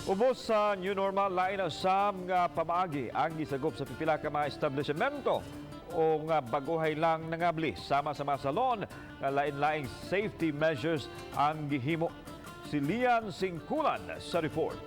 Ubos sa new normal, lain usab nga pamaagi ang gisagop sa pipila ka mga establishmento o nga baguhay lang nangabli sama sa mga salon nga lain-laing safety measures ang gihimo. Si Lian Singkulan sa report.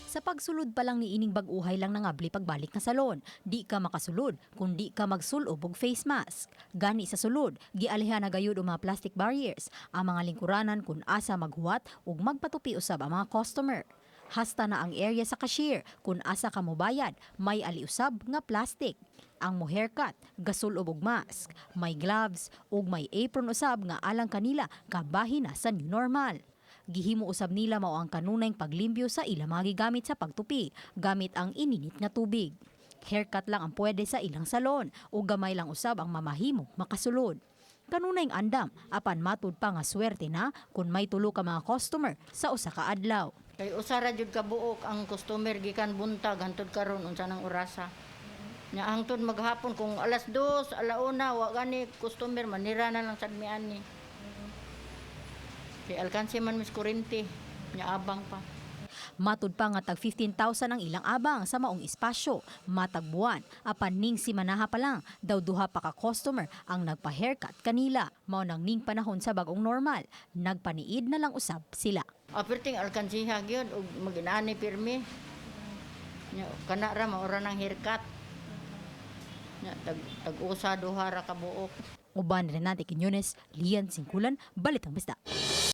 Sa pagsulod pa lang ni ining baguhay lang nangabli pagbalik na salon, di ka makasulod kundi ka magsulob og face mask. Gani sa sulod, gialihan na gayud ang mga plastic barriers ang mga lingkuranan kung asa maghuwat ug magpatupi usab ang mga customer. Hasta na ang area sa cashier kung asa ka mobayad, may aliusab nga plastic. Ang mo haircut, gasulob og mask, may gloves ug may apron usab nga alang kanila kabahin na sa new normal. Gihimo usab nila mao ang kanunayng paglimpyo sa ilang mga gigamit sa pagtupi gamit ang ininit nga tubig. Haircut lang ang pwede sa ilang salon o gamay lang usab ang mamahimo makasulod. Kanunayng andam apan matud pa nga swerte na kung may tulo ka mga customer sa usa ka adlaw. Kay usara jud ka buok ang customer gikan buntag hantod karon unsa nang orasa. Nya hangtod maghapon kung alas 2, alauna wa gani customer manira na lang sad mi ani. Kay alkansi man mis kurente, nya abang pa. Matud pa nga tag 15,000 ang ilang abang sa maong espasyo, matag buwan, apan ning si manaha pa lang, daw duha pa ka customer ang nagpa-haircut kanila. Mao nang ning panahon sa bagong normal, nagpaniid na lang usab sila. Aperting alkansiha gyud ug maginani pirmi. Nya kana ra maura nang haircut. Nya tag usa duha ra ka buok. Uban Renate Quiñones, Lian Singkulan, Balitang Bista.